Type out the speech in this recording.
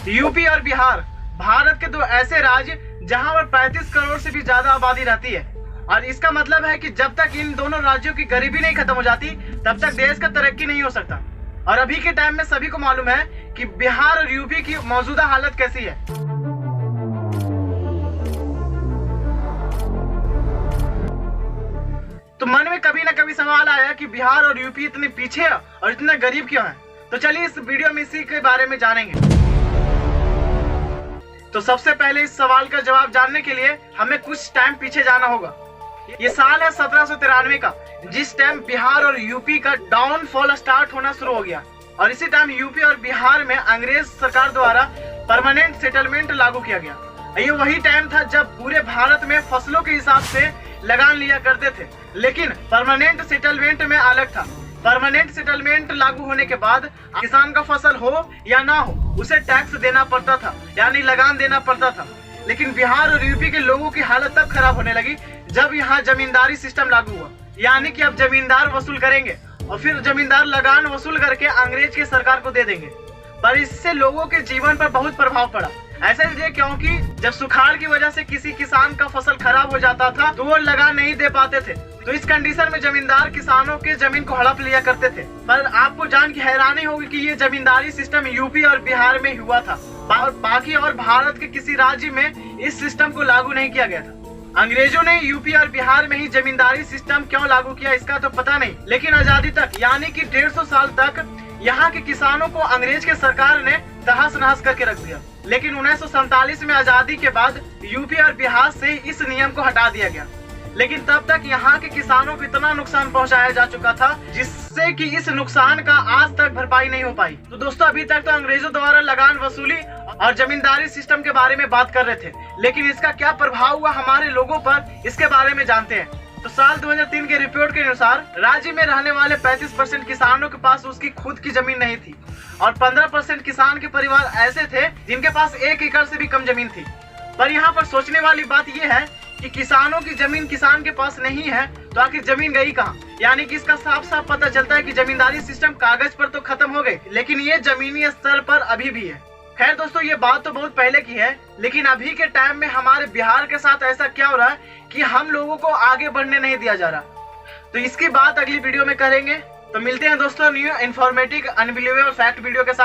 UP और बिहार भारत के दो ऐसे राज्य जहां पर 35 करोड़ से भी ज्यादा आबादी रहती है, और इसका मतलब है कि जब तक इन दोनों राज्यों की गरीबी नहीं खत्म हो जाती तब तक देश का तरक्की नहीं हो सकता। और अभी के टाइम में सभी को मालूम है कि बिहार और यूपी की मौजूदा हालत कैसी है। तो मन में कभी ना कभी सवाल आया कि बिहार और यूपी इतने पीछे है और इतने गरीब क्यों हैं। तो चलिए इस वीडियो में इसी के बारे में जानेंगे। तो सबसे पहले इस सवाल का जवाब जानने के लिए हमें कुछ टाइम पीछे जाना होगा। ये साल है 1793 का, जिस टाइम बिहार और यूपी का डाउनफॉल स्टार्ट होना शुरू हो गया। और इसी टाइम यूपी और बिहार में अंग्रेज सरकार द्वारा परमानेंट सेटलमेंट लागू किया गया। ये वही टाइम था जब पूरे भारत में फसलों के हिसाब से लगान लिया करते थे, लेकिन परमानेंट सेटलमेंट में अलग था। परमानेंट सेटलमेंट लागू होने के बाद किसान का फसल हो या ना हो उसे टैक्स देना पड़ता था, यानी लगान देना पड़ता था। लेकिन बिहार और यूपी के लोगों की हालत तब खराब होने लगी जब यहाँ जमींदारी सिस्टम लागू हुआ, यानी कि अब जमींदार वसूल करेंगे और फिर जमींदार लगान वसूल करके अंग्रेज की सरकार को दे देंगे। पर इससे लोगों के जीवन पर बहुत प्रभाव पड़ा। ऐसा इसलिए क्योंकि जब सुखाड़ की वजह से किसी किसान का फसल खराब हो जाता था तो वो लगान नहीं दे पाते थे। तो इस कंडीशन में जमींदार किसानों के जमीन को हड़प लिया करते थे। पर आपको जान की हैरानी होगी कि ये जमींदारी सिस्टम यूपी और बिहार में हुआ था, बाकी और भारत के किसी राज्य में इस सिस्टम को लागू नहीं किया गया था। अंग्रेजों ने यूपी और बिहार में ही जमींदारी सिस्टम क्यों लागू किया इसका तो पता नहीं, लेकिन आजादी तक यानी कि 150 साल तक यहाँ के किसानों को अंग्रेज के सरकार ने तहस नहस करके रख दिया। लेकिन 1947 में आजादी के बाद यूपी और बिहार से इस नियम को हटा दिया गया। लेकिन तब तक यहाँ के किसानों को इतना नुकसान पहुंचाया जा चुका था जिससे कि इस नुकसान का आज तक भरपाई नहीं हो पाई। तो दोस्तों अभी तक तो अंग्रेजों द्वारा लगान वसूली और जमींदारी सिस्टम के बारे में बात कर रहे थे, लेकिन इसका क्या प्रभाव हुआ हमारे लोगों पर इसके बारे में जानते हैं। तो साल 2003 के रिपोर्ट के अनुसार राज्य में रहने वाले 35% किसानों के पास उसकी खुद की जमीन नहीं थी और 15% किसान के परिवार ऐसे थे जिनके पास 1 एकड़ से भी कम जमीन थी। पर यहाँ पर सोचने वाली बात यह है कि किसानों की जमीन किसान के पास नहीं है तो आखिर जमीन गई कहाँ। यानी कि इसका साफ साफ पता चलता है कि जमींदारी सिस्टम कागज पर तो खत्म हो गई, लेकिन ये जमीनी स्तर पर अभी भी है। खैर दोस्तों ये बात तो बहुत पहले की है, लेकिन अभी के टाइम में हमारे बिहार के साथ ऐसा क्या हो रहा है कि हम लोगों को आगे बढ़ने नहीं दिया जा रहा। तो इसकी बात अगली वीडियो में करेंगे। तो मिलते हैं दोस्तों new informative unbelievable fact video के साथ।